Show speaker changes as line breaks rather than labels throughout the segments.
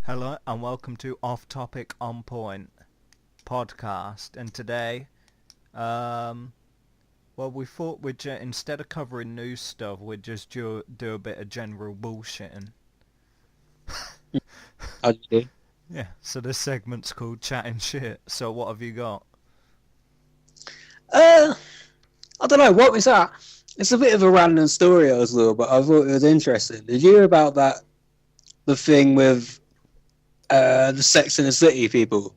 Hello and welcome to Off Topic On Point podcast. And today, we thought instead of covering news stuff, we'd just do a bit of general bullshitting.
How do you do?
Yeah, so this segment's called Chatting Shit. So what have you got?
Uh, I don't know. What was that? It's a bit of a random story, I but I thought it was interesting. Did you hear about that? The thing with the Sex and the City people,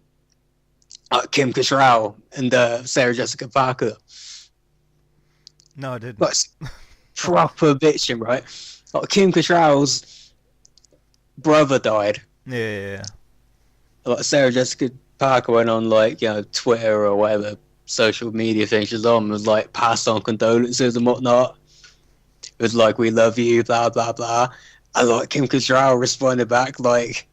like Kim Cattrall and Sarah Jessica Parker.
No, I didn't.
Like proper bitching, right? Like Kim Cattrall's brother died.
Yeah.
Like Sarah Jessica Parker went on Twitter or whatever social media thing she's on, was like passed on condolences and whatnot. It was like, we love you, blah blah blah. And like Kim Cattrall responded back like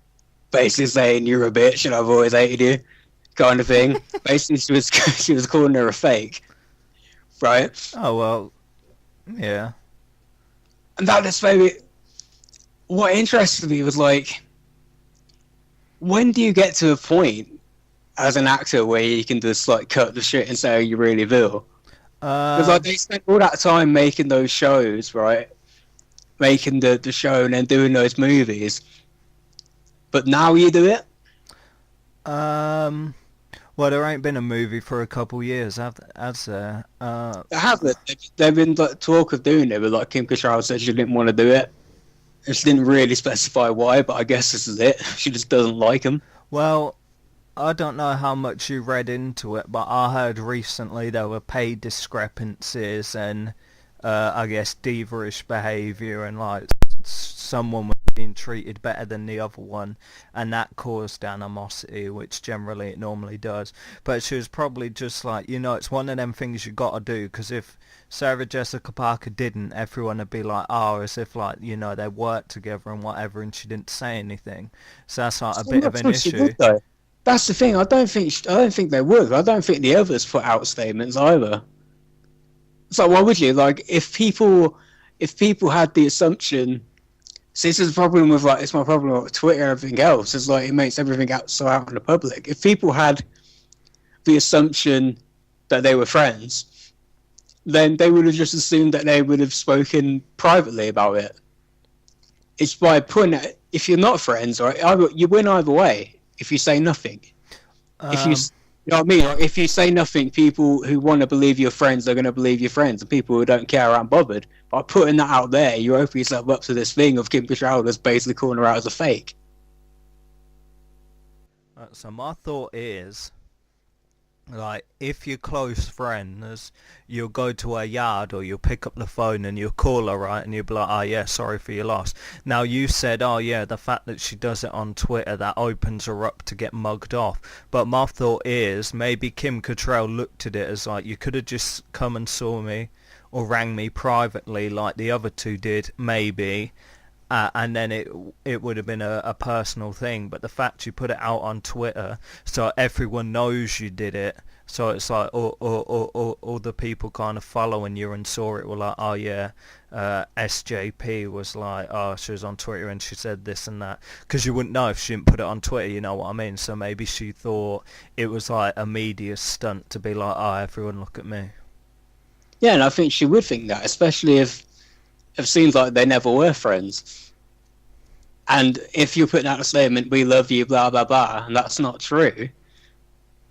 basically saying you're a bitch and I've always hated you, kind of thing. Basically she was calling her a fake. Right?
Oh well, yeah.
And that just maybe what interested me was like, when do you get to a point as an actor where you can just like cut the shit and say how you really feel? Because like they spent all that time making those shows, right? Making the show and then doing those movies. But now you do it?
Well, there ain't been a movie for a couple years, has there?
They haven't. They've been like talk of doing it, but like Kim Cattrall said she didn't want to do it. And she didn't really specify why, but I guess this is it. She just doesn't like him.
Well, I don't know how much you read into it, but I heard recently there were pay discrepancies and I guess diva-ish behaviour, and like someone was being treated better than the other one, and that caused animosity, which generally it normally does. But she was probably just like, it's one of them things you gotta do, because if Sarah Jessica Parker didn't, everyone would be like, oh, as if like, they worked together and whatever, and she didn't say anything. So that's like a bit of an issue.
That's the thing. I don't think they would. I don't think the others put out statements either. So why would you? Like, if people had the assumption, see, this is the problem with it's my problem with Twitter and everything else. It's like it makes everything out in the public. If people had the assumption that they were friends, then they would have just assumed that they would have spoken privately about it. It's by putting it. If you're not friends, right, you win either way. If you say nothing, if you know what I mean? Like, if you say nothing, people who want to believe you're friends are going to believe you're friends, and people who don't care aren't bothered. By putting that out there, you open yourself up to this thing of Kim Cattrall that's basically calling her out as a fake.
So my thought is, like, if you're close friends, you'll go to her yard or you'll pick up the phone and you'll call her, right? And you'll be like, oh yeah, sorry for your loss. Now you said, oh yeah, the fact that she does it on Twitter, that opens her up to get mugged off. But my thought is, maybe Kim Cattrall looked at it as like, you could have just come and saw me or rang me privately like the other two did, maybe. And then it would have been a personal thing, but the fact you put it out on Twitter so everyone knows you did it, so it's like all the people kind of following you and saw it were like, oh yeah, SJP was like, oh, she was on Twitter and she said this and that, because you wouldn't know if she didn't put it on Twitter, you know what I mean? So maybe she thought it was like a media stunt to be like, oh, everyone look at me.
Yeah, and I think she would think that, especially if it seems like they never were friends. And if you're putting out a statement, we love you, blah, blah, blah, and that's not true,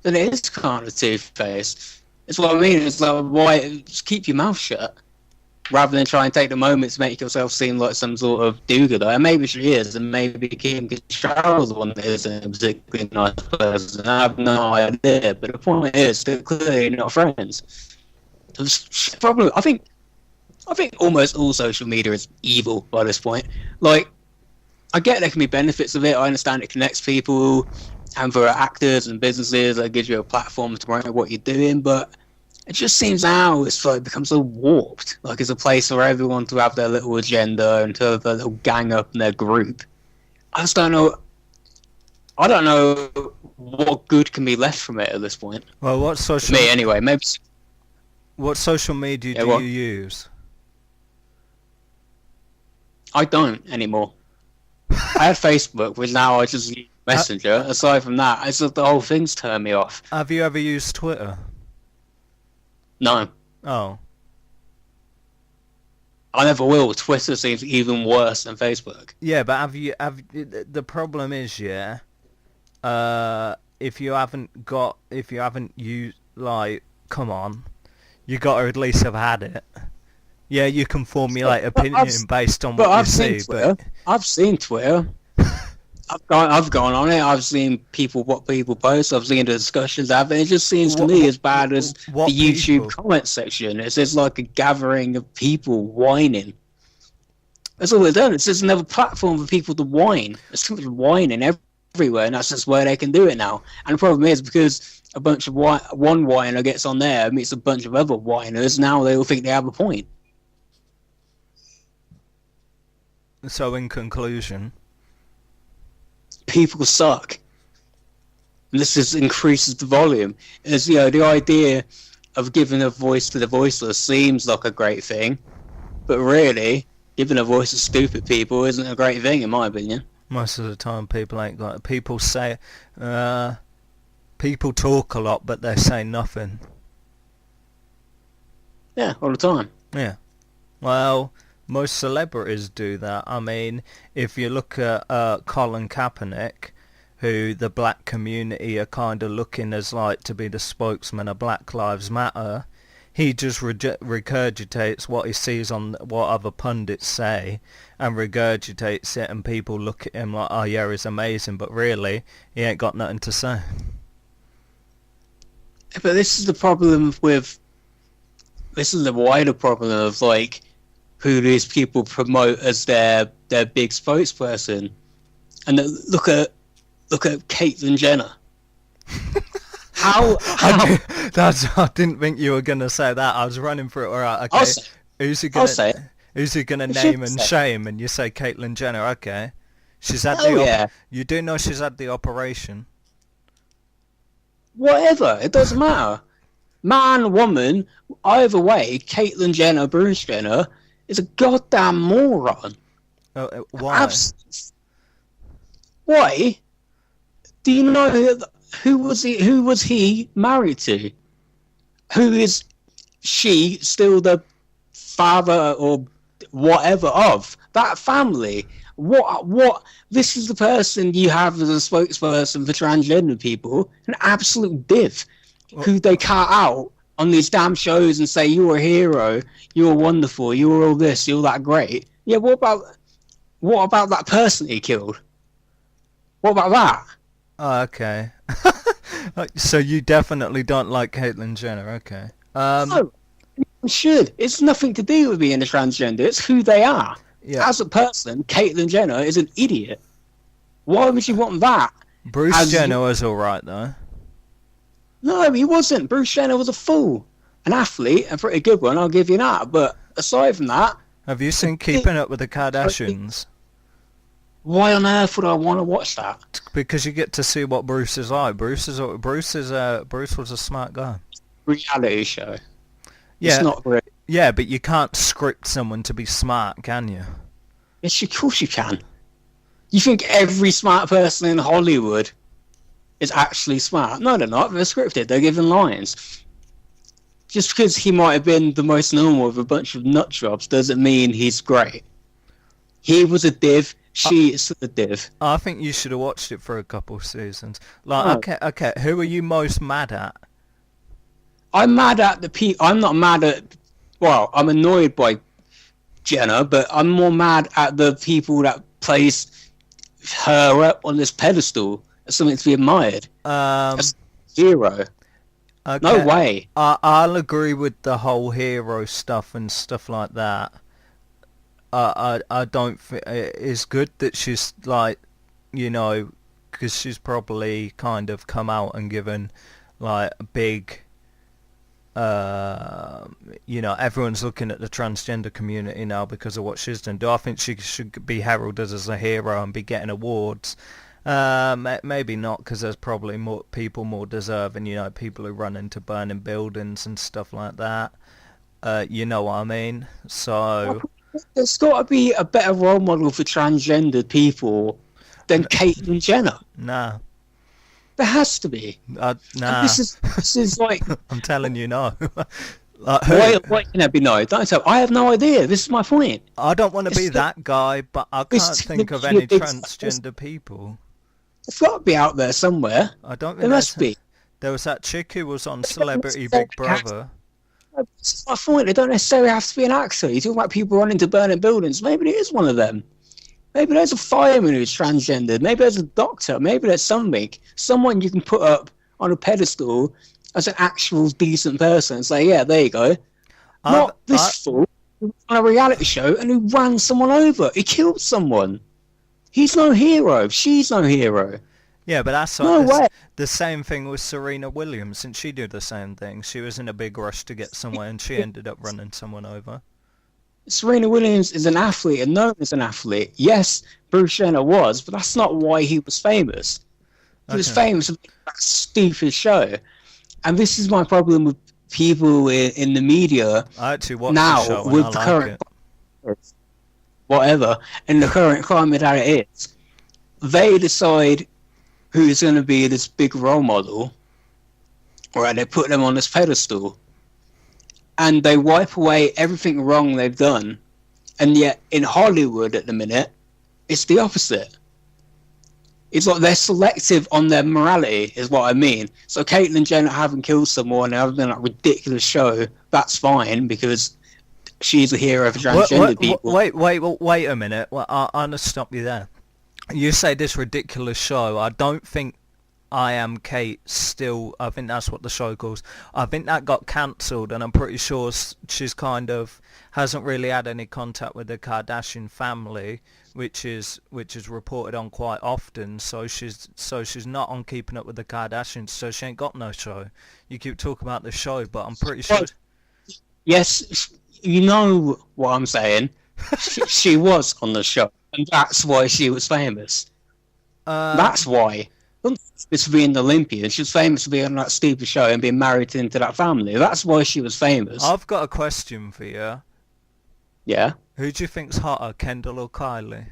then it is kind of two-faced. It's what I mean. It's like, why just keep your mouth shut rather than try and take the moment to make yourself seem like some sort of do-gooder. And maybe she is, and maybe Kim Cattrall's the one that isn't a particularly nice person. I have no idea, but the point is, they're clearly not friends. Probably, I think almost all social media is evil by this point. Like, I get there can be benefits of it. I understand it connects people, and for actors and businesses, it gives you a platform to promote what you're doing. But it just seems now it's like become so warped. Like it's a place for everyone to have their little agenda and to have their little gang up in their group. I just don't know. I don't know what good can be left from it at this point.
Well, what social?
Me anyway. Maybe.
What social media do you use?
I don't anymore. I had Facebook, but now I just use Messenger. Aside from that, it's just the whole thing's turned me off.
Have you ever used Twitter?
No,
Oh.
I never will. Twitter seems even worse than Facebook.
Yeah, but the problem is, yeah, if you haven't used, like, come on, you got to at least have had it. Yeah, you can formulate opinion based on
But
what you
I've seen
see,
Twitter.
but
I've seen Twitter. I've gone on it. I've seen what people post. I've seen the discussions of it. It just seems to me as bad as the
what
YouTube
people?
comment section. It's just like a gathering of people whining. That's all they've done. It's just another platform for people to whine. There's too much whining everywhere, and that's just where they can do it now. And the problem is because a bunch of one whiner gets on there and meets a bunch of other whiners, now they all think they have a point.
So in conclusion,
People suck. And this just increases the volume. As you know, the idea of giving a voice to the voiceless seems like a great thing, but really, giving a voice to stupid people isn't a great thing, in my opinion.
most of the time people ain't got. People say, people talk a lot, but they say nothing.
Yeah, all the time.
Yeah. Well, most celebrities do that. I mean, if you look at Colin Kaepernick, who the black community are kind of looking as like to be the spokesman of Black Lives Matter, he just regurgitates what he sees on what other pundits say and regurgitates it, and people look at him like, oh yeah, he's amazing, but really, he ain't got nothing to say.
But this is the problem with... This is the wider problem of, like, who these people promote as their big spokesperson. And look at Caitlyn Jenner. How
I didn't think you were gonna say that. I was running through it. All right, okay. Who's he
I'll say it.
Who's he gonna
You
name
should
and
say it.
shame? And you say Caitlyn Jenner. Okay, she's had
Hell yeah.
You do know she's had the operation.
Whatever, it doesn't matter. Man, woman, either way, Caitlyn Jenner, Bruce Jenner, is a goddamn moron.
Why?
Why? Do you know who was he married to? Who is she still the father or whatever of that family? What? This is the person you have as a spokesperson for transgender people, an absolute div, who they cut out on these damn shows and say you're a hero, you're wonderful, you're all this, you're that great. Yeah, what about that person he killed? What about that?
Oh, okay. So you definitely don't like Caitlyn Jenner. Okay.
No, you should. It's nothing to do with being a transgender. It's who they are.
Yeah.
As a person, Caitlyn Jenner is an idiot. Why would you want that?
Bruce Jenner was all right though.
No, he wasn't. Bruce Jenner was a fool. An athlete, a pretty good one, I'll give you that. But aside from that...
Have you seen Keeping Up with the Kardashians?
Why on earth would I want to watch that?
Because you get to see what Bruce is like. Bruce was a smart guy.
Reality show.
Yeah.
It's not great.
Yeah, but you can't script someone to be smart, can you?
Yes, of course you can. You think every smart person in Hollywood is actually smart? No, they're not. They're scripted. They're given lines. Just because he might have been the most normal of a bunch of nut jobs doesn't mean he's great. He was a div. She is a div.
I think you should have watched it for a couple of seasons. Like, okay. Who are you most mad at?
I'm mad at the people. I'm not mad at... Well, I'm annoyed by Jenner, but I'm more mad at the people that place her up on this pedestal as something to be admired. As hero.
Okay.
No way.
I'll agree with the whole hero stuff and stuff like that. I don't think it's good that she's like, you know, because she's probably kind of come out and given like a big, you know, everyone's looking at the transgender community now because of what she's done. Do I think she should be heralded as a hero and be getting awards? Maybe not, because there's probably more people more deserving, you know, people who run into burning buildings and stuff like that. You know what I mean? So...
There's got to be a better role model for transgendered people than Caitlyn Jenner.
Nah.
There has to be. And
Nah.
this is like,
I'm telling you, no. Like,
why can there be no? Don't tell. I have no idea. This is my point.
I don't want to be
It's
that guy, but I
it's
can't think of
technically
any
a big-
transgender people.
It's got to be out there somewhere.
I don't think
There must be.
There was that chick who was on Celebrity Big Brother.
This is my point. They don't necessarily have to be an actor. You're talking about people running to burning buildings. Maybe it is one of them. Maybe there's a fireman who's transgendered. Maybe there's a doctor. Maybe there's something. Someone you can put up on a pedestal as an actual decent person and say, yeah, there you go. Not this fool who was on a reality show and who ran someone over. He killed someone. He's no hero. She's no hero.
Yeah, but that's
No way.
the same thing with Serena Williams, and she did the same thing. She was in a big rush to get somewhere, and she ended up running someone over.
Serena Williams is an athlete and known as an athlete. Yes, Bruce Jenner was, but that's not why he was famous. He was famous for that stupid show. And this is my problem with people in the media
I actually watched
now
the show and
with
I
the
like
current
it.
whatever, in the current climate that it is. They decide who's going to be this big role model, right? They put them on this pedestal. And they wipe away everything wrong they've done. And yet, in Hollywood at the minute, it's the opposite. It's like they're selective on their morality, is what I mean. So Caitlyn Jenner having killed someone and having that ridiculous show, that's fine, because she's a hero for transgender people.
Wait a minute. Well, I'm going to stop you there. You say this ridiculous show. I don't think I Am Kate still, I think that's what the show calls. I think that got cancelled, and I'm pretty sure she's kind of hasn't really had any contact with the Kardashian family, which is reported on quite often. So she's not on Keeping Up with the Kardashians, so she ain't got no show. You keep talking about the show, but I'm pretty sure.
Yes, you know what I'm saying. She was on the show, and that's why she was famous. That's why. It's being an Olympian. She was famous for being on that stupid show and being married into that family. That's why she was famous.
I've got a question for you.
Yeah?
Who do you think's hotter, Kendall or Kylie?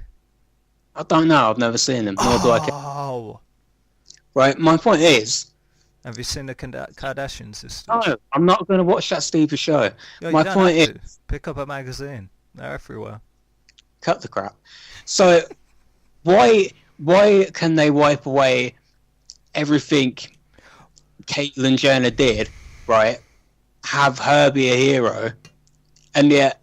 I don't know. I've never seen them. Nor do I care.
Oh.
Right, my point is...
Have you seen the Kardashian sisters?
No, I'm not going to watch that stupid show.
Yo,
my point is...
Pick up a magazine. They're everywhere.
Cut the crap. So, why can they wipe away everything Caitlyn Jenner did, right? Have her be a hero, and yet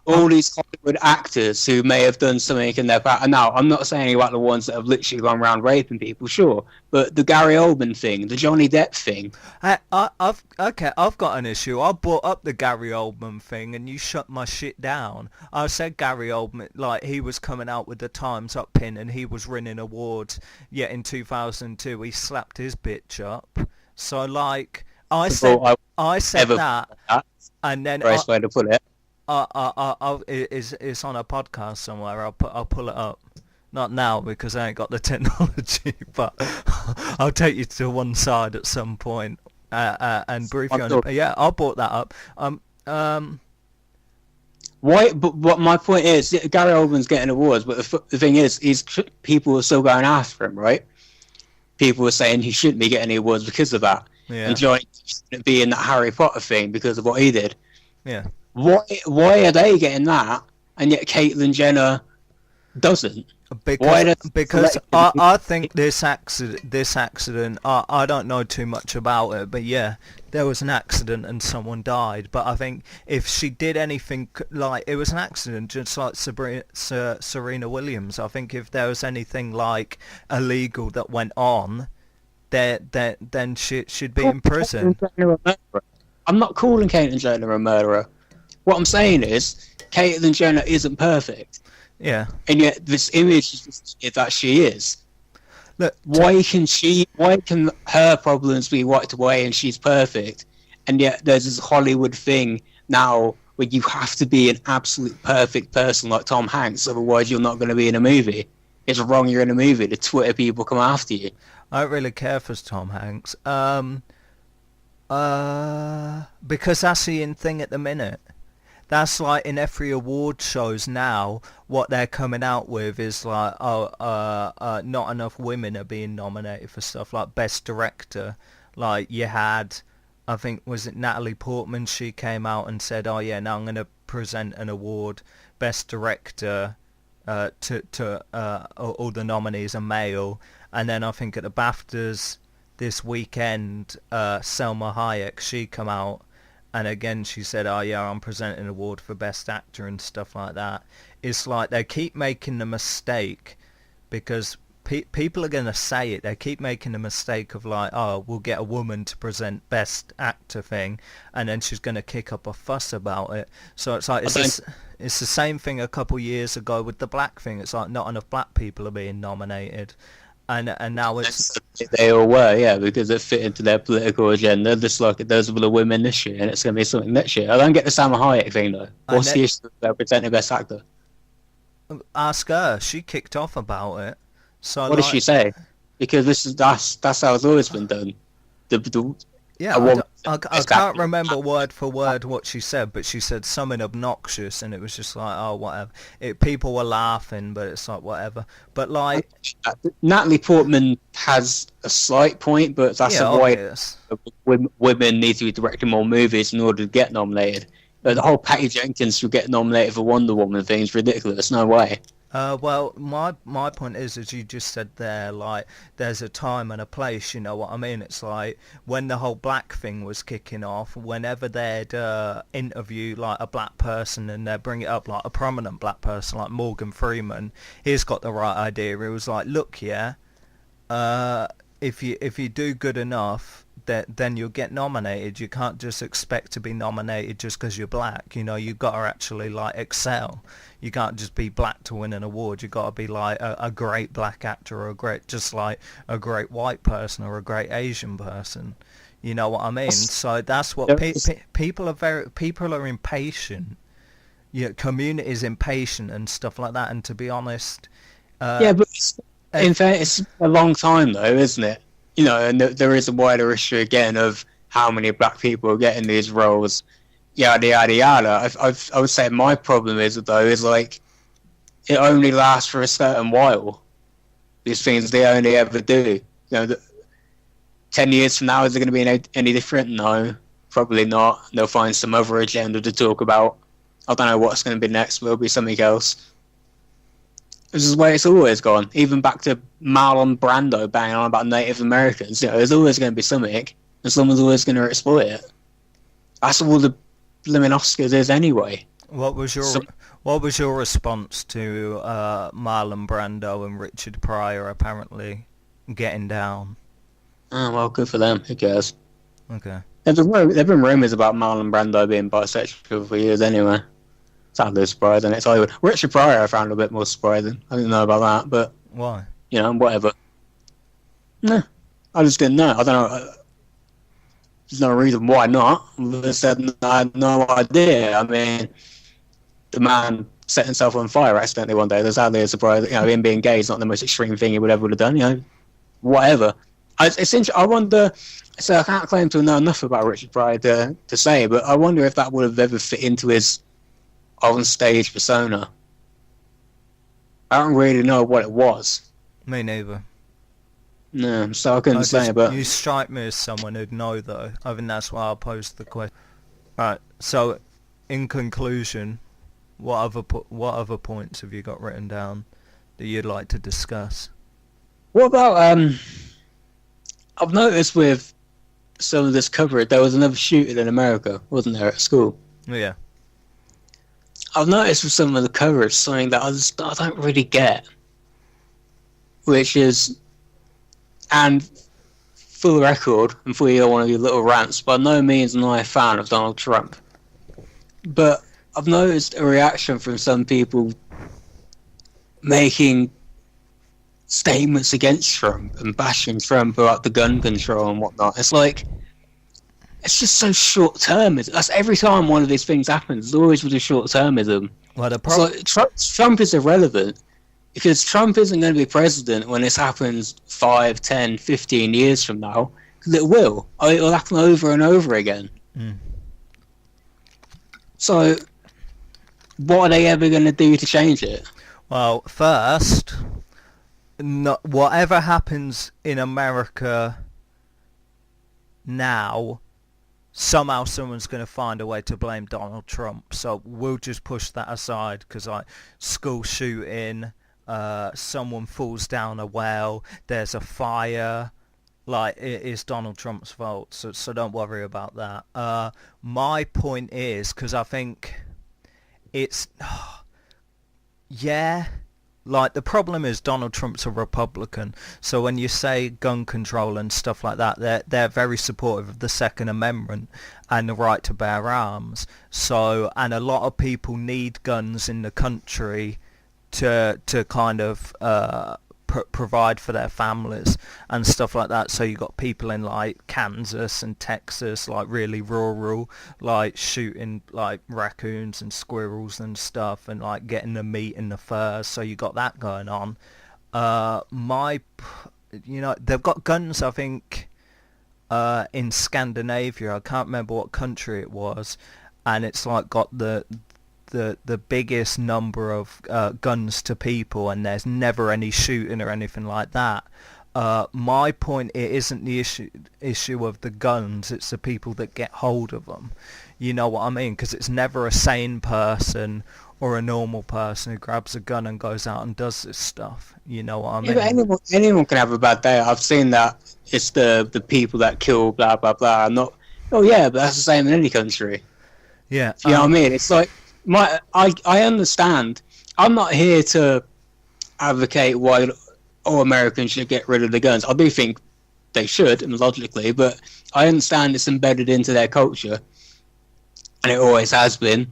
all these Hollywood actors who may have done something in their past. Now, I'm not saying about the ones that have literally gone around raping people, sure, but the Gary Oldman thing, the Johnny Depp thing.
I've got an issue. I brought up the Gary Oldman thing, and you shut my shit down. I said Gary Oldman, like, he was coming out with the Times Up pin, and he was winning awards. Yet in 2002, he slapped his bitch up. So, like, I said that, and then
Nice way to put it.
it's on a podcast somewhere. I'll pull it up. Not now because I ain't got the technology, but I'll take you to one side at some point and brief you on it. Yeah, I brought that up.
Why? But what my point is, Gary Oldman's getting awards, but the thing is, people are still going after him, right? People are saying he shouldn't be getting any awards because of that.
Yeah.
And Johnny shouldn't be in that Harry Potter thing because of what he did.
Yeah.
Why are they getting that, and yet Caitlyn Jenner doesn't?
Because I think this accident, I don't know too much about it, but yeah, there was an accident and someone died. But I think if she did anything, like, it was an accident, just like Serena Williams. I think if there was anything like illegal that went on, then she'd be in prison.
I'm not calling Caitlyn Jenner a murderer. What I'm saying is, Caitlyn Jenner isn't perfect.
Yeah.
And yet this image is that she is.
Look,
why can her problems be wiped away and she's perfect? And yet there's this Hollywood thing now where you have to be an absolute perfect person like Tom Hanks, otherwise you're not going to be in a movie. It's wrong you're in a movie. The Twitter people come after you.
I don't really care for Tom Hanks. Because that's the in thing at the minute. that's like in every award shows now. What they're coming out with is like, not enough women are being nominated for stuff like Best Director. Like you had, I think, was it Natalie Portman? She came out and said, "Oh yeah, now I'm going to present an award, Best Director, all the nominees are male." And then I think at the BAFTAs this weekend, Selma Hayek, she come out, and again she said, "Oh yeah, I'm presenting an award for Best Actor," and stuff like that. It's like they keep making the mistake because people are going to say it. They keep making the mistake of like, "Oh, we'll get a woman to present Best Actor thing," and then she's going to kick up a fuss about it. So it's like it's the same thing a couple years ago with the black thing. It's like not enough black people are being nominated. And now it's...
They all were, yeah, because it fit into their political agenda, just like those were the women this year, and it's going to be something next year. I don't get the Salma Hayek thing, though. What's the issue with presenting Best Actor?
Ask her. She kicked off about it. So
what did she say? Because that's how it's always been done.
I can't remember word for word what she said, but she said something obnoxious, and it was just like, oh, whatever. People were laughing, but it's like, whatever. But like...
Natalie Portman has a slight point, but that's why women need to be directing more movies in order to get nominated. But the whole Patty Jenkins should get nominated for Wonder Woman thing is ridiculous. No way.
Well, my point is, as you just said there, like, there's a time and a place, you know what I mean? It's like, when the whole black thing was kicking off, whenever they'd interview, like, a black person and they'd bring it up, like, a prominent black person, like Morgan Freeman, he's got the right idea. He was like, look, yeah, if you do good enough, then you'll get nominated. You can't just expect to be nominated just because you're black. You know, you've got to actually, like, excel. You can't just be black to win an award. You've got to be like a great black actor, or just like a great white person or a great Asian person. You know what I mean? So that's what people are impatient. Community is impatient and stuff like that. And to be honest,
but in fact, it's a long time though, isn't it? You know, and there is a wider issue again of how many black people are getting these roles. Yada yada yada. I would say my problem is like it only lasts for a certain while. These things they only ever do. You know, 10 years from now is it going to be any different? No, probably not. They'll find some other agenda to talk about. I don't know what's going to be next. But it'll be something else. This is the way it's always gone. Even back to Marlon Brando banging on about Native Americans. You know, there's always going to be something, and someone's always going to exploit it. That's all the blimmin' Oscars is anyway.
What was your response to Marlon Brando and Richard Pryor apparently getting down?
Oh well, good for them. Who cares?
Okay.
There've been rumours about Marlon Brando being bisexual for years anyway. It's hardly surprising. It's Hollywood. Richard Pryor I found a bit more surprising. I didn't know about that, but
why?
You know, whatever. No, I just didn't know. I don't know. There's no reason why not. I said I had no idea. I mean, the man set himself on fire accidentally one day. There's hardly a surprise. You know, him being gay is not the most extreme thing he would have done. You know, whatever. It's interesting. I wonder. So I can't claim to know enough about Richard Pryor to say, but I wonder if that would have ever fit into his on-stage persona. I don't really know what it was.
Me neither.
No, so I couldn't say, but...
You strike me as someone who'd know, though. I think that's why I posed the question. Right, so, in conclusion, what other points have you got written down that you'd like to discuss?
What about, I've noticed with some of this coverage, there was another shooting in America, wasn't there, at school?
Yeah.
I've noticed with some of the coverage something that I don't really get, which is, and for the record, and for you one of your little rants, by no means am I a fan of Donald Trump, but I've noticed a reaction from some people making statements against Trump and bashing Trump about the gun control and whatnot. It's like, it's just so short-termism. That's every time one of these things happens. It's always with a short-termism.
Well,
Trump is irrelevant because Trump isn't going to be president when this happens 5, 10, 15 years from now. Because it will. It'll happen over and over again.
Mm.
So, what are they ever going to do to change it?
Well, first, whatever happens in America now, somehow someone's going to find a way to blame Donald Trump. So we'll just push that aside because, like, school shooting, someone falls down a well, there's a fire. Like, it is Donald Trump's fault, so don't worry about that. My point is, because I think it's... yeah, like, the problem is Donald Trump's a Republican, so when you say gun control and stuff like that, they're very supportive of the Second Amendment and the right to bear arms. So, and a lot of people need guns in the country to kind of provide for their families and stuff like that. So you got people in like Kansas and Texas, like really rural, like shooting like raccoons and squirrels and stuff, and like getting the meat and the furs. So you got that going on. They've got guns, I think, in Scandinavia. I can't remember what country it was, and it's like got the biggest number of guns to people, and there's never any shooting or anything like that. My point, it isn't the issue of the guns, it's the people that get hold of them. You know what I mean? Because it's never a sane person or a normal person who grabs a gun and goes out and does this stuff. You know what I mean?
Yeah, but anyone can have a bad day. I've seen that it's the people that kill, blah, blah, blah. I'm not... Oh, yeah, but that's the same in any country.
Yeah.
You know what I mean? It's like... I understand. I'm not here to advocate why all Americans should get rid of the guns. I do think they should, and logically, but I understand it's embedded into their culture, and it always has been,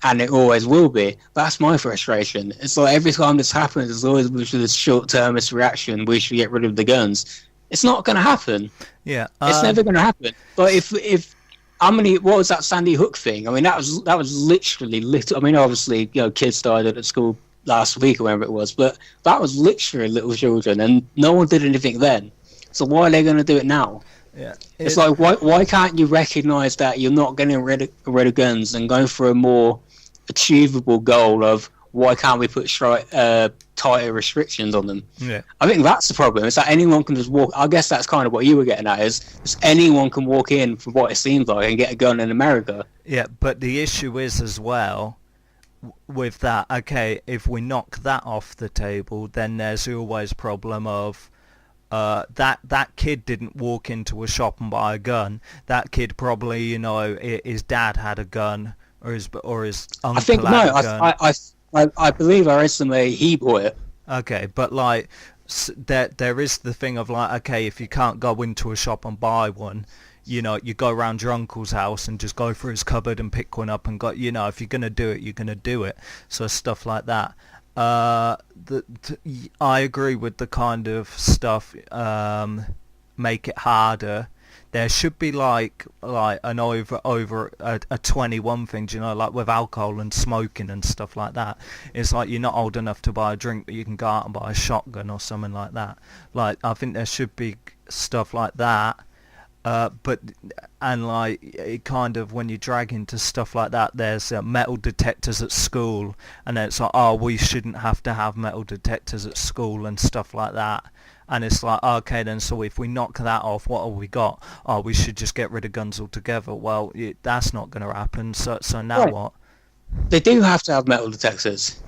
and it always will be. That's my frustration. It's like every time this happens, there's always this short-termist reaction, we should get rid of the guns. It's not going to happen.
Yeah.
It's never going to happen. But if what was that Sandy Hook thing? I mean, that was literally I mean, obviously, kids died at school last week or whatever it was, but that was literally little children, and no one did anything then. So why are they going to do it now?
Yeah,
it's like why can't you recognise that you're not getting rid of guns and go for a more achievable goal of why can't we put tighter restrictions on them?
Yeah,
I think that's the problem. It's that anyone can just walk. I guess that's kind of what you were getting at. Is anyone can walk in, from what it seems like, and get a gun in America.
Yeah, but the issue is as well with that. Okay, if we knock that off the table, then there's always a problem of that kid didn't walk into a shop and buy a gun. That kid probably, his dad had a gun, or his uncle had a gun.
I believe I estimate he bought it.
Okay, but like there is the thing of like, okay, if you can't go into a shop and buy one, you go around your uncle's house and just go for his cupboard and pick one up and go. If you're gonna do it, you're gonna do it. So stuff like that. I agree with the kind of stuff. Make it harder. There should be like an over a 21 thing, like with alcohol and smoking and stuff like that. It's like you're not old enough to buy a drink, but you can go out and buy a shotgun or something like that. Like, I think there should be stuff like that. And like, it kind of, when you drag into stuff like that, there's metal detectors at school, and then it's like, oh, we shouldn't have to have metal detectors at school and stuff like that. And it's like, okay, then, so if we knock that off, what have we got? Oh, we should just get rid of guns altogether. Well, that's not going to happen. So now what?
They do have to have metal detectors.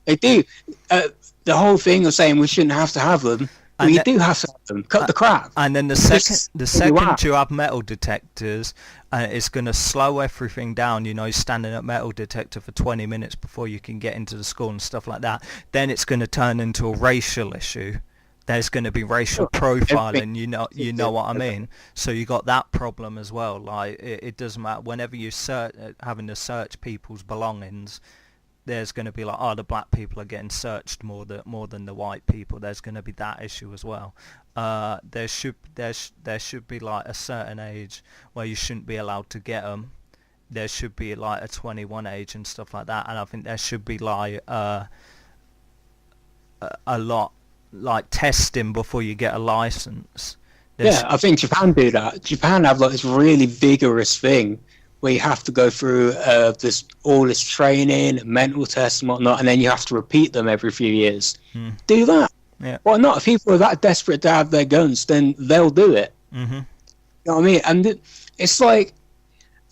They do. The whole thing of saying we shouldn't have to have them, well, you do have to have them. Cut the crap.
And then the second you have metal detectors, it's going to slow everything down. You're standing at metal detector for 20 minutes before you can get into the school and stuff like that. Then it's going to turn into a racial issue. There's going to be racial profiling, you know what I mean? So you got that problem as well. Like, it doesn't matter. Whenever you having to search people's belongings, there's going to be like, oh, the black people are getting searched more than the white people. There's going to be that issue as well. There should be like a certain age where you shouldn't be allowed to get them. There should be like a 21 age and stuff like that. And I think there should be like a lot, like testing before you get a license.
I think Japan do that. Japan have like this really vigorous thing where you have to go through this training, mental tests and whatnot, and then you have to repeat them every few years. Do that.
Yeah.
Why not? If people are that desperate to have their guns, then they'll do it.
Mm-hmm.
You know what I mean? And it's like,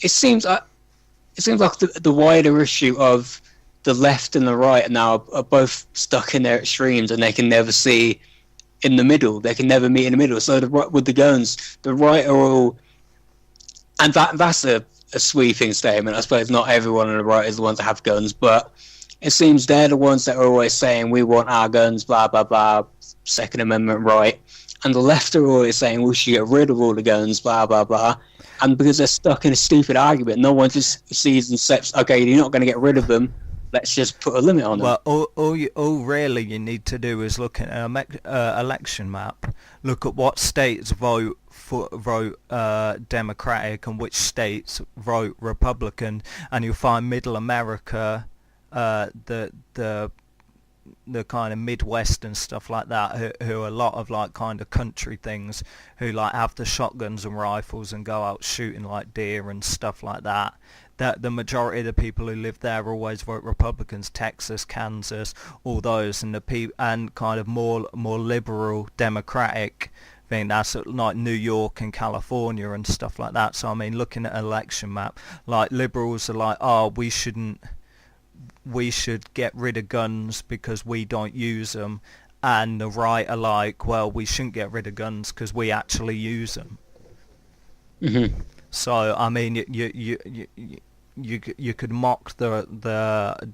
it seems like the wider issue of the left and the right now are both stuck in their extremes, and they can never see in the middle. They can never meet in the middle. So with the guns, the right are all, and that's a sweeping statement. I suppose not everyone on the right is the ones that have guns, but it seems they're the ones that are always saying we want our guns, blah blah blah, Second Amendment right, and the left are always saying we should get rid of all the guns, blah blah blah. And because they're stuck in a stupid argument, no one just sees and says, okay, you're not going to get rid of them, let's just put a limit on them.
Well, all really you need to do is look at an election map. Look at what states vote Democratic and which states vote Republican, and you'll find Middle America, the kind of Midwest and stuff like that, who are a lot of like kind of country things, who like have the shotguns and rifles and go out shooting like deer and stuff like that. That the majority of the people who live there always vote Republicans. Texas, Kansas, all those, and and kind of more liberal Democratic thing. That's like New York and California and stuff like that. So I mean, looking at an election map, like liberals are like, oh, we should get rid of guns because we don't use them, and the right are like, well, we shouldn't get rid of guns because we actually use them.
Mm-hmm.
So I mean, you could mock the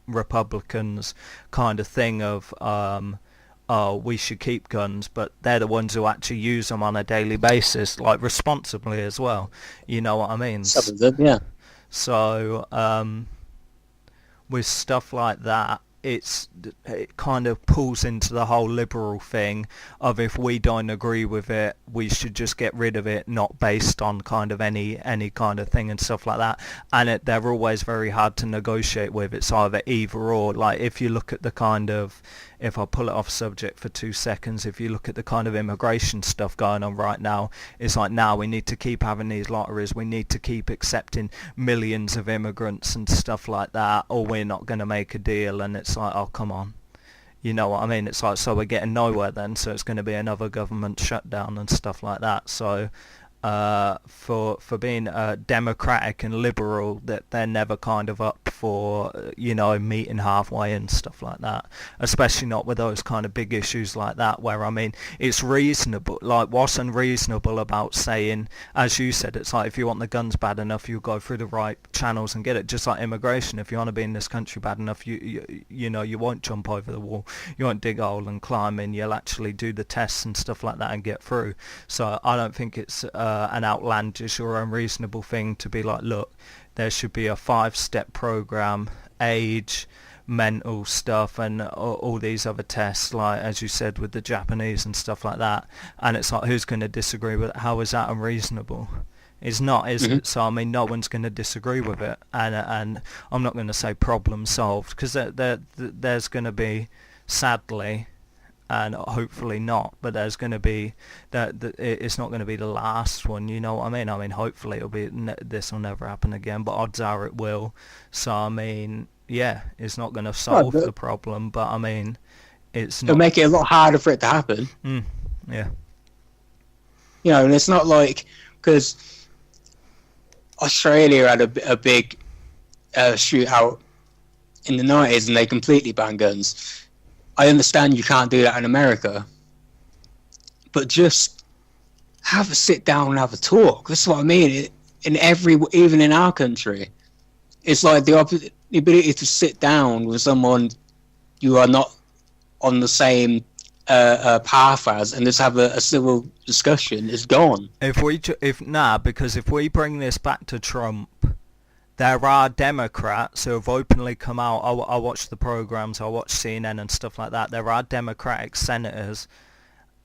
Republicans kind of thing of oh, we should keep guns, but they're the ones who actually use them on a daily basis, like responsibly as well. You know what I mean?
Some of them, yeah.
So with stuff like that, it kind of pulls into the whole liberal thing of if we don't agree with it, we should just get rid of it, not based on kind of any kind of thing and stuff like that. And they're always very hard to negotiate with. It's either or. Like if you look at the kind of, if I pull it off subject for 2 seconds, if you look at the kind of immigration stuff going on right now, it's like now we need to keep having these lotteries, we need to keep accepting millions of immigrants and stuff like that, or we're not going to make a deal. And it's like, oh, come on. You know what I mean? It's like, so we're getting nowhere then, so it's going to be another government shutdown and stuff like that. So for being democratic and liberal, that they're never kind of up for meeting halfway and stuff like that, especially not with those kind of big issues like that, where I mean it's reasonable. Like, what's unreasonable about saying, as you said, it's like if you want the guns bad enough, you'll go through the right channels and get it. Just like immigration, if you want to be in this country bad enough, you won't jump over the wall, you won't dig a hole and climb in, you'll actually do the tests and stuff like that and get through. So I don't think it's an outlandish or unreasonable thing to be like, look, there should be a 5-step program, age, mental stuff, and all these other tests, like as you said with the Japanese and stuff like that. And it's like, who's going to disagree with it? How is that unreasonable? It's not, is it? So I mean, no one's going to disagree with it, and I'm not going to say problem solved, because there's going to be, sadly, and hopefully not, but there's going to be that it's not going to be the last one. You know what I mean? I mean, hopefully it'll be this will never happen again, but odds are it will. So I mean, yeah, it's not going to solve the problem, but I mean, it'll
make it a lot harder for it to happen.
Yeah.
You know, and it's not like, because Australia had a big shootout in the 90s and they completely banned guns. I understand you can't do that in America, but just have a sit down and have a talk. That's what I mean. Even in our country, it's like the ability to sit down with someone you are not on the same path as, and just have a civil discussion is gone.
Because if we bring this back to Trump, there are Democrats who have openly come out. I watch the programs, I watch CNN and stuff like that. There are Democratic senators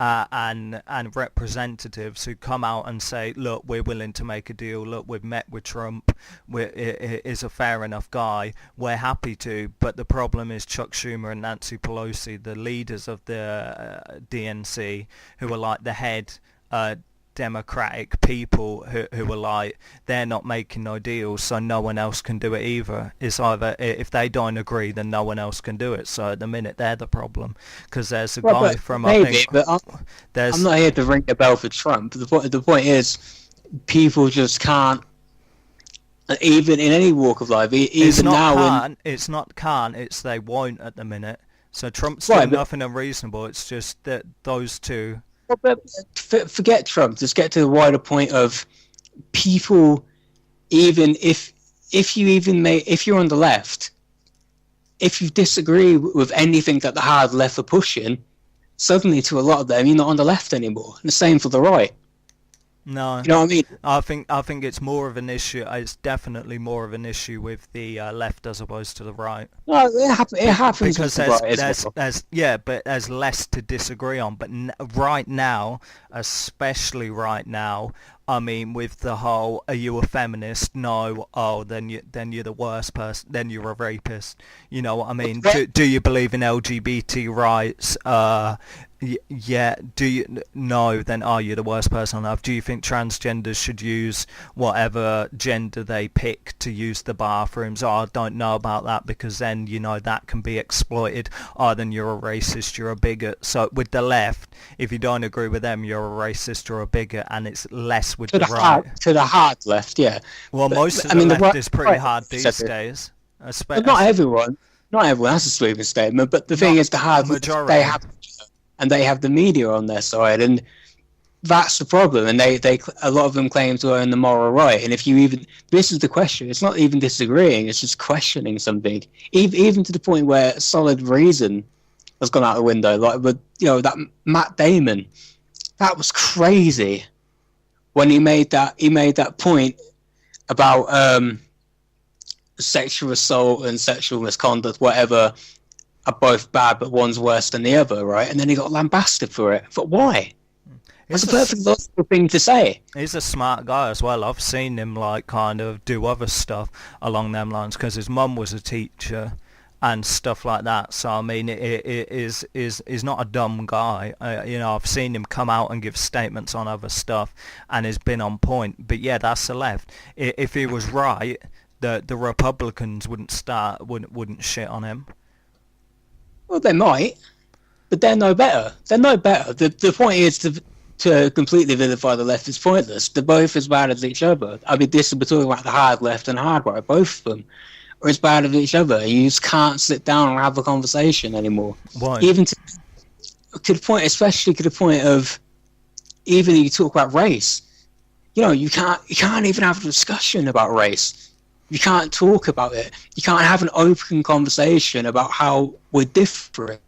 and representatives who come out and say, look, we're willing to make a deal. Look, we've met with Trump. Is a fair enough guy. We're happy to. But the problem is Chuck Schumer and Nancy Pelosi, the leaders of the DNC, who are like the head democratic people who are like, they're not making no deals, so no one else can do it either. It's either if they don't agree, then no one else can do it. So at the minute, they're the problem, because there's a guy from
maybe,
I think
but
there's
I'm not here to ring the bell for Trump. The point is, people just can't. Even in any walk of life, even now,
it's not can't, it's they won't at the minute. So Trump's
Right,
doing
but-
nothing unreasonable. It's just that those two.
But forget Trump. Just get to the wider point of people. Even if you're on the left, if you disagree with anything that the hard left are pushing, suddenly to a lot of them, you're not on the left anymore. And the same for the right.
No,
You know what I mean?
I think it's more of an issue. It's definitely more of an issue with the left as opposed to the right.
No, it happens
Because
with the right as well.
but there's less to disagree on. But right now, especially right now, I mean, with the whole, are you a feminist? No. Oh, then you're the worst person. Then you're a rapist. You know what I mean? Do you believe in LGBT rights? Yeah. Do you? No. Then are you the worst person on earth? Do you think transgenders should use whatever gender they pick to use the bathrooms? Oh, I don't know about that, because then, you know, that can be exploited. Oh, then you're a racist, you're a bigot. So with the left, if you don't agree with them, you're a racist or a bigot, and it's less with the right.
To the hard left, yeah.
Well, most of the left is pretty hard these days.
But not everyone. Not everyone. That's a sweeping statement. But the thing is, the hard
majority.
They have the media on their side, and that's the problem. And they a lot of them claim to own the moral right. And if you even, this is the question. It's not even disagreeing. It's just questioning something, even to the point where solid reason has gone out the window. Like with, you know, that Matt Damon, that was crazy when he made that point about sexual assault and sexual misconduct, whatever, are both bad, but one's worse than the other, right? And then he got lambasted for it. But why? That's a perfect logical thing to say.
He's a smart guy as well. I've seen him like kind of do other stuff along them lines, because his mum was a teacher and stuff like that. So I mean, it is not a dumb guy. You know, I've seen him come out and give statements on other stuff, and has been on point. But yeah, that's the left. If he was right, the Republicans wouldn't shit on him.
Well, they might, but they're no better. They're no better. The point is to completely vilify the left is pointless. They're both as bad as each other. I mean, we're talking about the hard left and hard right. Both of them are as bad as each other. You just can't sit down and have a conversation anymore.
Why?
Even to the point, especially to the point of, even you talk about race. You know, you can't even have a discussion about race. You can't talk about it. You can't have an open conversation about how we're different.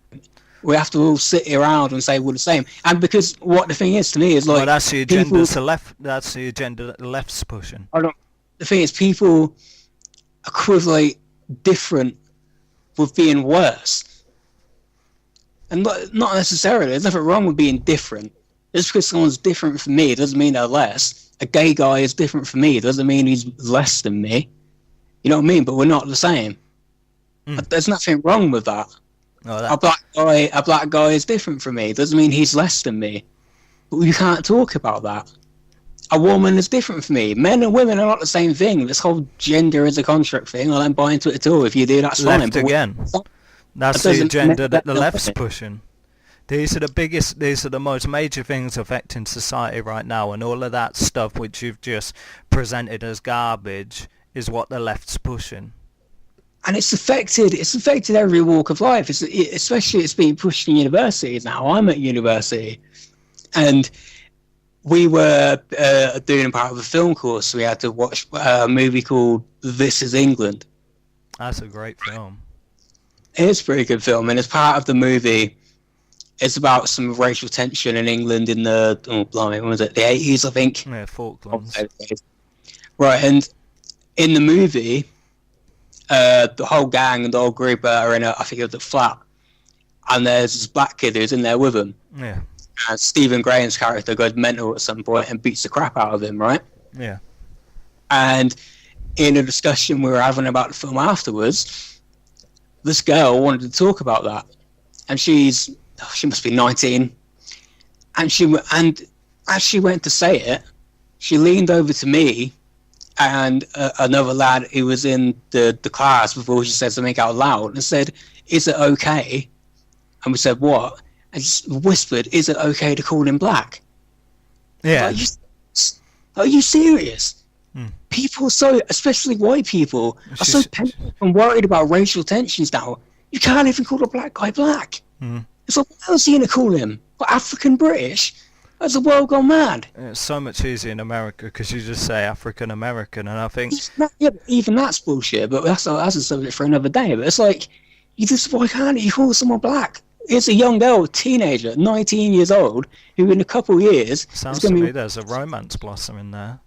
We have to all sit around and say we're the same. And because what the thing is to me is like,
well, that's the agenda to left. That's the agenda that the left's pushing.
The thing is, people equate different with being worse, and not necessarily. There's nothing wrong with being different. Just because someone's different from me doesn't mean they're less. A gay guy is different from me doesn't mean he's less than me. You know what I mean? But we're not the same. There's nothing wrong with that.
Oh,
A black guy is different from me. Doesn't mean he's less than me. But you can't talk about that. A woman is different from me. Men and women are not the same thing. This whole gender is a construct thing. I don't buy into it at all. If you do, that's fine.
Left again. That's the agenda that the left's pushing. These are the most major things affecting society right now, and all of that stuff which you've just presented as garbage is what the left's pushing.
And it's affected every walk of life. Especially it's being pushed in universities now. I'm at university, and we were doing part of a film course. So we had to watch a movie called This Is England.
That's a great film.
It's a pretty good film, and as part of the movie, it's about some racial tension in England in the when was it? The 80s, I think.
Yeah, Falklands.
Right, and in the movie, the whole gang and the whole group are in I think it was a flat, and there's this black kid who's in there with them.
Yeah.
And Stephen Graham's character goes mental at some point and beats the crap out of him, right?
Yeah.
And in a discussion we were having about the film afterwards, this girl wanted to talk about that, and she must be 19, and as she went to say it, she leaned over to me and another lad who was in the class before she said something out loud and said, "Is it okay?" And we said, "What?" And just whispered, "Is it okay to call him black?"
Yeah.
Are you serious?
Hmm.
People so, especially white people, are so pent up and worried about racial tensions now. You can't even call a black guy black.
Hmm.
It's like, what else are you going to call him? What, African British? Has the world gone mad?
It's so much easier in America because you just say African American, and I think
Even that's bullshit, but that's a subject for another day. But it's like, why can't you call someone black? It's a young girl, teenager, 19 years old, who in a couple of years
sounds
is
to
going
me
to
there's a romance blossom in there.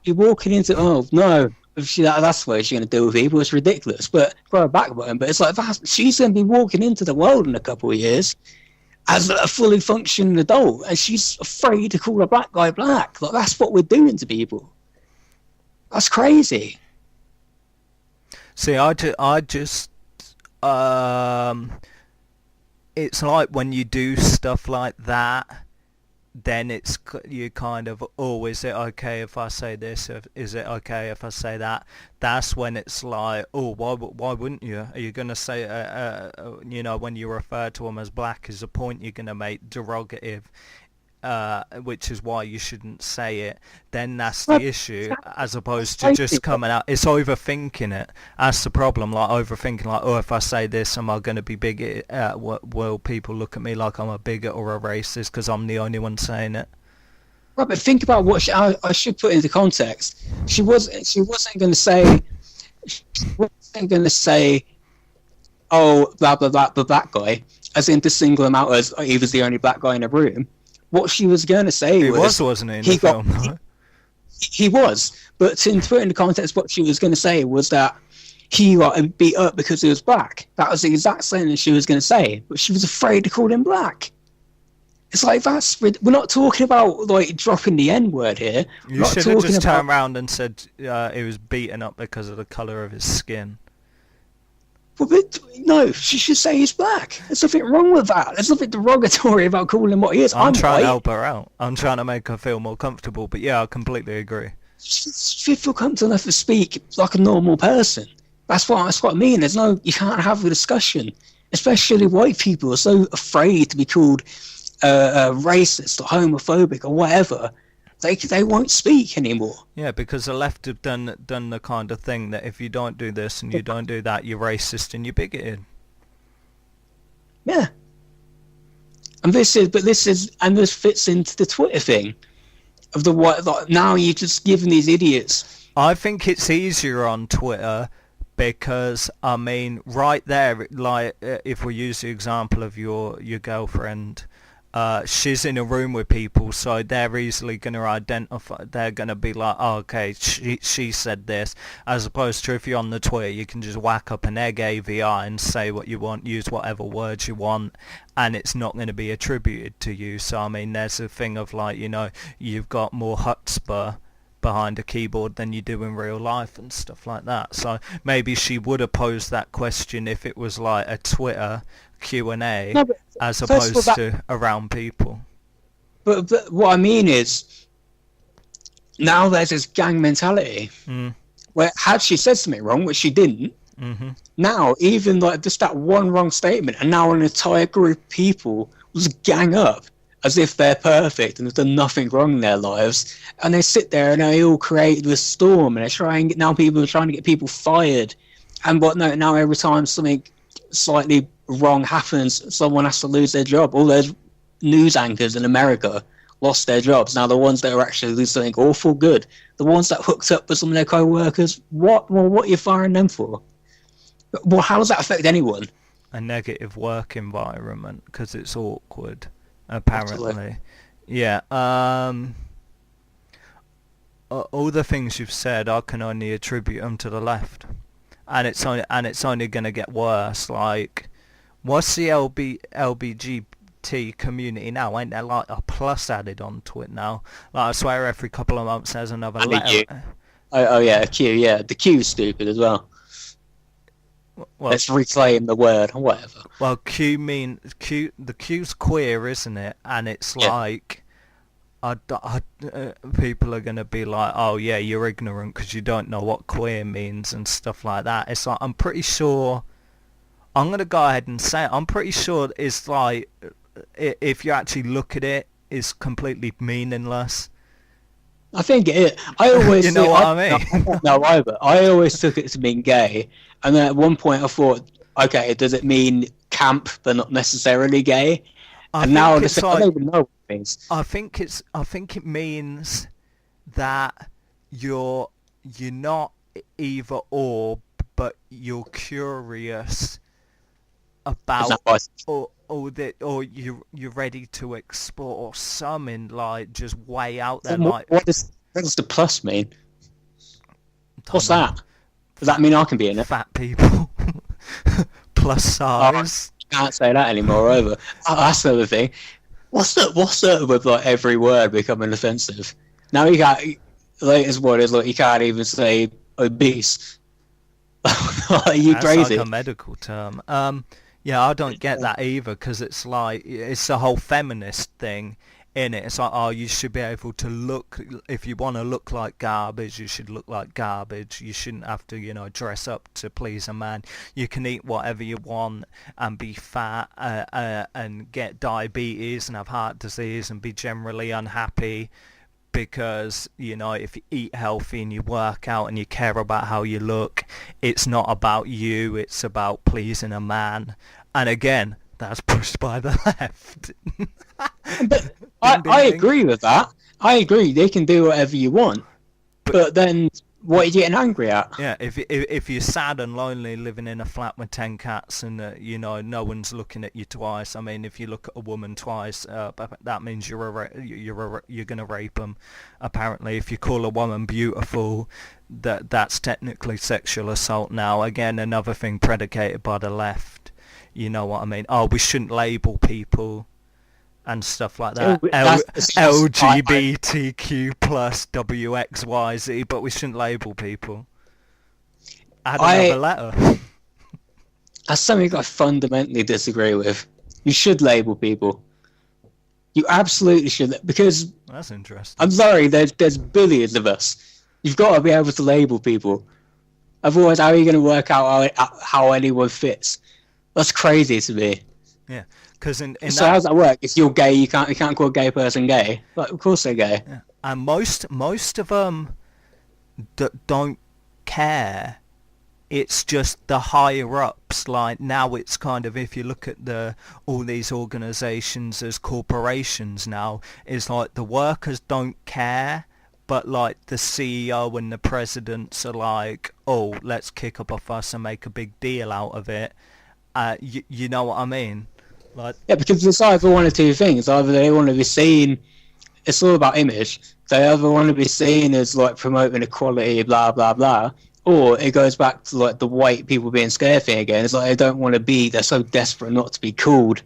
be walking into, oh no, that's the way she's going to deal with people. It's ridiculous. But for a backbone, but it's like she's going to be walking into the world in a couple of years as a fully functioning adult, and she's afraid to call a black guy black. Like, that's what we're doing to people. That's crazy.
See, it's like when you do stuff like that, then you kind of, oh, is it okay if I say this? Is it okay if I say that? That's when it's like, oh, why wouldn't you? Are you going to say, when you refer to them as black, is the point you're going to make derogative, which is why you shouldn't say it? Then that's the issue, as opposed to just coming out. It's overthinking it. That's the problem, like overthinking, like, oh, if I say this, am I going to be bigoted? Will people look at me like I'm a bigot or a racist because I'm the only one saying it?
Right, but think about what I should put into context. She wasn't going to say, oh, blah blah blah, the black guy, as in to single him out as he was the only black guy in the room. What she was going to say
wasn't he, in the film?
He was, but to put into context, what she was going to say was that he got beat up because he was black. That was the exact sentence she was going to say, but she was afraid to call him black. It's like, we're not talking about like dropping the N-word here.
You should have just turned around and said he was beaten up because of the colour of his skin.
But no, she should say he's black. There's nothing wrong with that. There's nothing derogatory about calling him what he is.
I'm trying to help her out. I'm trying to make her feel more comfortable. But yeah, I completely agree.
She feel comfortable enough to speak like a normal person. That's what I mean. You can't have a discussion. Especially white people are so afraid to be called racist or homophobic or whatever. They won't speak anymore.
Yeah, because the left have done the kind of thing that if you don't do this and you don't do that, you're racist and you're bigoted.
Yeah. And this fits into the Twitter thing of the what. Like, now you're just giving these idiots.
I think it's easier on Twitter because, I mean, right there, like if we use the example of your girlfriend. She's in a room with people, so they're easily going to identify. They're going to be like, oh, okay, she said this. As opposed to if you're on the Twitter, you can just whack up an egg AVI and say what you want, use whatever words you want, and it's not going to be attributed to you. So, I mean, there's a thing of like, you've got more chutzpah behind a keyboard than you do in real life and stuff like that. So maybe she would have posed that question if it was like a Twitter Q&A as opposed to around people.
But what I mean is, now there's this gang mentality where had she said something wrong, which she didn't, now even like just that one wrong statement, and now an entire group of people just gang up as if they're perfect and have done nothing wrong in their lives, and they sit there and they all create this storm, and now people are trying to get people fired and whatnot. Now every time something slightly wrong happens, someone has to lose their job. All those news anchors in America lost their jobs. Now the ones that are actually doing something awful good, the ones that hooked up with some of their co-workers, what are you firing them for? Well, how does that affect anyone?
A negative work environment because it's awkward, apparently. Absolutely. Yeah. All the things you've said, I can only attribute them to the left, and it's only going to get worse. Like, what's the LBGT community now? Ain't there like a plus added onto it now? Like, I swear every couple of months there's another letter.
Oh yeah, a Q. Yeah, the Q's stupid as well. Well, let's reclaim the word or whatever.
Well, the Q's queer, isn't it? And it's like, people are going to be like, oh yeah, you're ignorant because you don't know what queer means and stuff like that. It's like, I'm pretty sure, I'm going to go ahead and say it, I'm pretty sure it's like, if you actually look at it, it's completely meaningless.
I think it. I always
You know what I mean?
don't know either. I always took it to mean gay, and then at one point I thought, okay, does it mean camp but not necessarily gay?
I
And now
think
I
it's
don't
like,
even know what it means.
I think it means that you're not either or, but you're curious
Is that
about,
why?
or you're ready to explore something like just way out there,
What,
like,
what does the plus mean?
don't
What's
know,
that? Does that mean I can be in it?
fat people, plus
Oh,
size.
can't say that anymore either. Oh, that's the other thing. What's the with like every word becoming offensive? Now you can't. Latest one is like you can't even say obese. Are you
That's
crazy?
like a medical term. Yeah, I don't get that either because it's like it's a whole feminist thing in it. It's like, oh, you should be able to look, if you want to look like garbage, you should look like garbage. You shouldn't have to, dress up to please a man. You can eat whatever you want and be fat and get diabetes and have heart disease and be generally unhappy. Because if you eat healthy and you work out and you care about how you look, it's not about you, it's about pleasing a man. And again, that's pushed by the left.
But
Ding, ding,
I
ding.
agree with that. I agree. They can do whatever you want. But then, what are you getting angry at?
Yeah, if you're sad and lonely living in a flat with 10 cats and no one's looking at you twice. I mean, if you look at a woman twice, that means you're gonna rape them. Apparently, if you call a woman beautiful, that's technically sexual assault now. Again, another thing predicated by the left. You know what I mean? Oh, we shouldn't label people and stuff like that. LGBTQ plus WXYZ, but we shouldn't label people. Add another letter.
That's something I fundamentally disagree with. You should label people. You absolutely should, because
That's interesting.
I'm sorry, there's billions of us. You've got to be able to label people. Otherwise, how are you going to work out how anyone fits? That's crazy to me.
Yeah, because in
So how does that work? If you're gay, you can't call a gay person gay. Like, of course they're gay.
yeah. And most of them don't care. It's just the higher ups. Like now, it's kind of, if you look at all these organisations as corporations now, it's like the workers don't care, but like the CEO and the presidents are like, oh, let's kick up a fuss and make a big deal out of it. You know what I mean? Like,
Yeah, because it's either one of two things. Either they want to be seen. It's all about image. They either want to be seen as like promoting equality, blah blah blah, or it goes back to like the white people being scared thing again. It's like they don't want to be. They're so desperate not to be called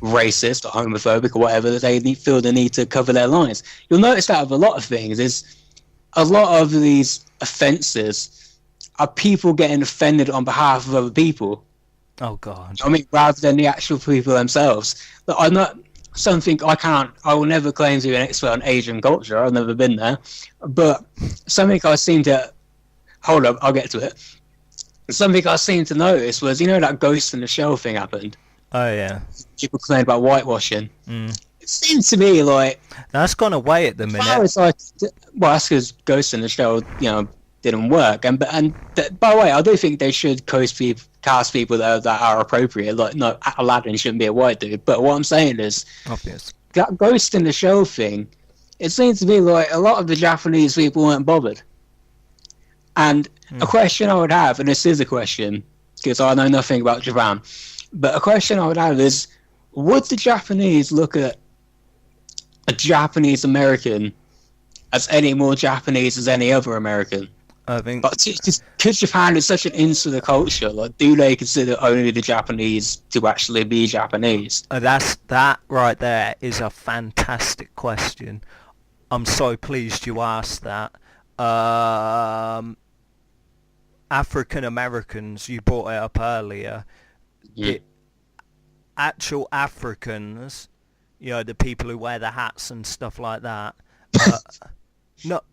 racist or homophobic or whatever that they feel the need to cover their lines. You'll notice that with a lot of things. Is a lot of these offences are people getting offended on behalf of other people.
oh god.
I mean, rather than the actual people themselves. But I'm not something I will never claim to be an expert on Asian culture. I've never been there. But something I seem to, hold up, I'll get to it. Something I seem to notice was, that Ghost in the Shell thing happened.
Oh yeah.
People complained about whitewashing.
Mm.
It seemed to me like,
That's gone away at the
as far
minute.
as well, that's because Ghost in the Shell, didn't work. And by the way, I do think they should cast people that are appropriate. Like, no, Aladdin shouldn't be a white dude. But what I'm saying is,
Obvious.
that Ghost in the Shell thing, it seems to me like a lot of the Japanese people weren't bothered. And a question I would have, and this is a question, because I know nothing about Japan, but a question I would have is, would the Japanese look at a Japanese American as any more Japanese as any other American?
I think
But just because Japan is such an insular culture, like, do they consider only the Japanese to actually be Japanese?
that right there is a fantastic question. I'm so pleased you asked that. African Americans, you brought it up earlier.
Yeah.
Actual Africans You know, the people who wear the hats and stuff like that. Uh,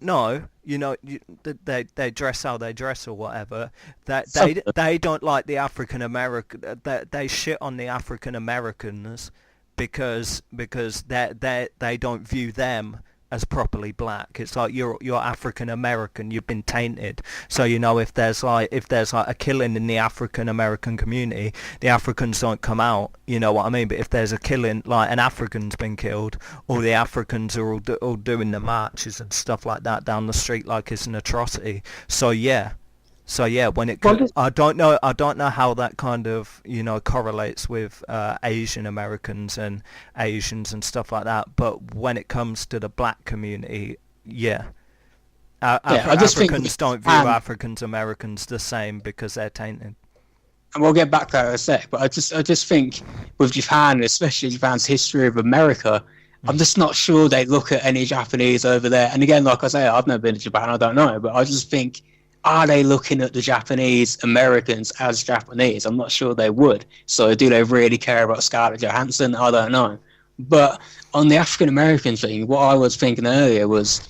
no, you know, they dress how they dress or whatever. That they don't like the African American. They shit on the African Americans because they don't view them as properly black. It's like you're African American, you've been tainted. So you know, if there's like a killing in the African American community, the Africans don't come out. You know what I mean? But if there's a killing, like an African's been killed, all the Africans are all doing the marches and stuff like that down the street like it's an atrocity. So yeah. When it I don't know how that kind of, you know, correlates with Asian Americans and Asians and stuff like that. But when it comes to the black community, yeah,
I just
Africans don't view Africans Americans the same because they're tainted.
And we'll get back to that in a sec. But I just think with Japan, especially Japan's history of America, I'm just not sure they look at any Japanese over there. And again, like I say, I've never been to Japan, I don't know, but I just think, are they looking at the Japanese Americans as Japanese? I'm not sure they would. So do they really care about Scarlett Johansson? I don't know. But on the African American thing, what I was thinking earlier was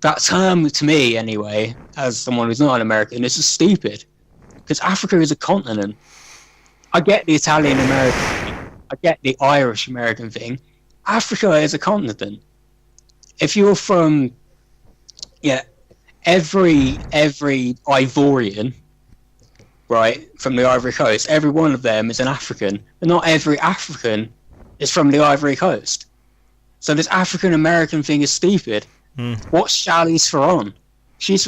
that term, to me anyway, as someone who's not an American, is just stupid. Because Africa is a continent. I get the Italian American thing. I get the Irish American thing. Africa is a continent. If you're from, every Ivorian, right, from the Ivory Coast, every one of them is an African, but not every African is from the Ivory Coast. So this African American thing is stupid. What's Charlize Theron? She's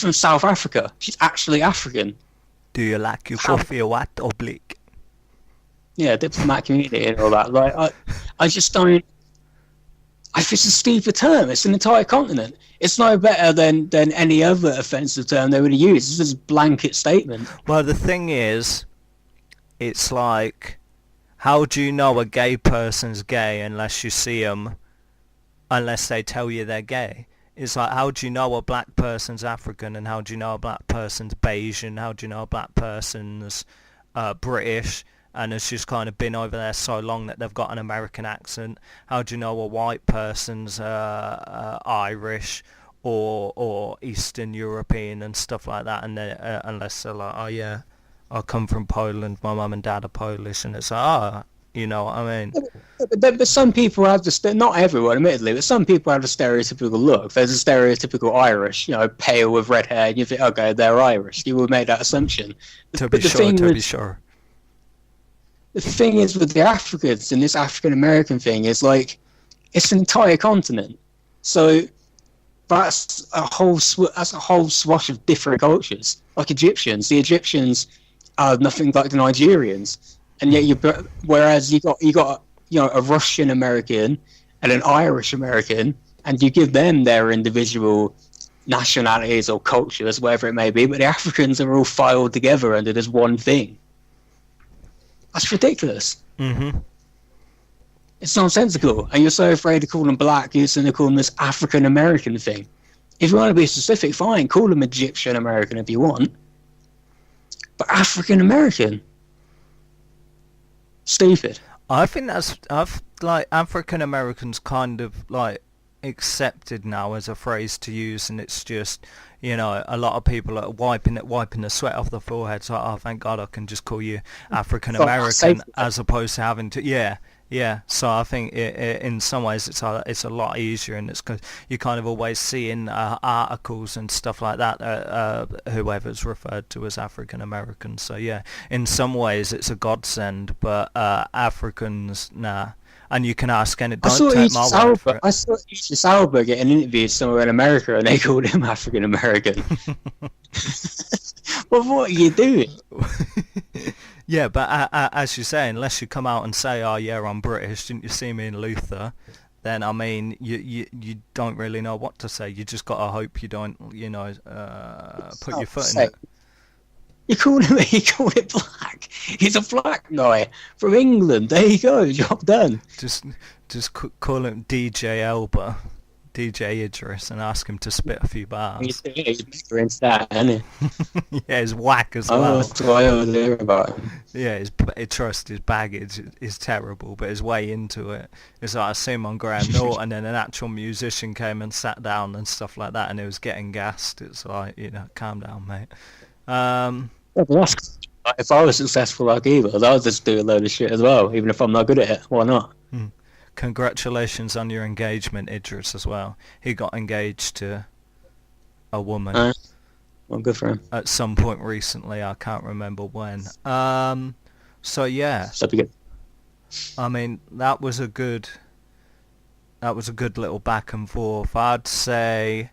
from South Africa. She's actually African.
Do you like your coffee white or black?
Yeah, diplomat community and all that. Like, I just don't. I think it's a stupid term. It's an entire continent. It's no better than any other offensive term they would have used. It's just a blanket statement.
Well, the thing is, it's like, how do you know a gay person's gay unless you see them, unless they tell you they're gay? It's like, how do you know a black person's African and how do you know a black person's Bayesian? How do you know a black person's British? And it's just kind of been over there so long that they've got an American accent. How do you know a white person's Irish or Eastern European and stuff like that? And then, unless they're like, oh yeah, I come from Poland, my mum and dad are Polish, and it's like, you know what I mean?
But some people have not everyone, admittedly, but some people have a stereotypical look. There's a stereotypical Irish, you know, pale with red hair, and you think, okay, they're Irish. You would make that assumption.
To be sure.
The thing is with the Africans and this African American thing is like, it's an entire continent. So that's a whole swash of different cultures. Like Egyptians, the Egyptians are nothing like the Nigerians, and yet whereas you got a Russian American and an Irish American, and you give them their individual nationalities or cultures, whatever it may be, but the Africans are all filed together under this one thing. That's ridiculous.
Mm-hmm.
It's nonsensical. And you're so afraid to call them black, you're going to call them this African American thing. If you want to be specific, fine, call them Egyptian American if you want. But African American? Stupid.
I think like African Americans kind of like accepted now as a phrase to use, and it's just, you know, a lot of people are wiping the sweat off the forehead. So, oh, thank God I can just call you African American as opposed to having to, yeah. So I think in some ways it's a lot easier, and it's because you kind of always see in articles and stuff like that whoever's referred to as African American. So yeah, in some ways it's a godsend, but Africans, nah. And you can ask, and don't take my word for it.
I saw Idris Elba get an interview somewhere in America, and they called him African American. Well, what are you doing?
Yeah, but as you say, unless you come out and say, "Oh yeah, I'm British," didn't you see me in Luther? Then I mean, you don't really know what to say. You just gotta hope you don't, you know, put your foot in it.
You called it black. He's a black guy from England. There you go. Job done.
Just call him DJ Elba. DJ Idris and ask him to spit a few bars.
He's bigger into that, isn't he?
Yeah, he's whack as
Oh,
well.
that's what I always hear about him.
Yeah, his baggage is terrible, but his way into it is like I see him on Graham Norton, and an actual musician came and sat down and stuff like that, and he was getting gassed. It's like, calm down, mate.
Yeah, but that's, like, if I was successful like Evil, I'll just do a load of shit as well, even if I'm not good at it. Why not?
Congratulations on your engagement, Idris, as well. He got engaged to a woman
Well, good for him.
at some point recently. I can't remember when. So yeah,
So be good.
I mean that was a good little back and forth. I'd say,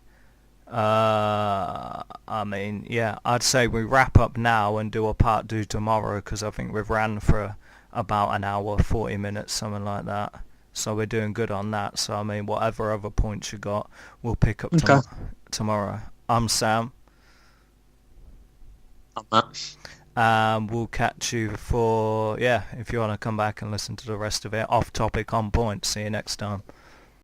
I'd say we wrap up now and do a part 2 tomorrow, because I think we've ran for about an hour, 40 minutes, something like that. So we're doing good on that. So I mean, whatever other points you got, we'll pick up tomorrow. I'm Sam.
I'm Matt.
We'll catch you for, if you want to come back and listen to the rest of it. Off topic, on point. See you next time.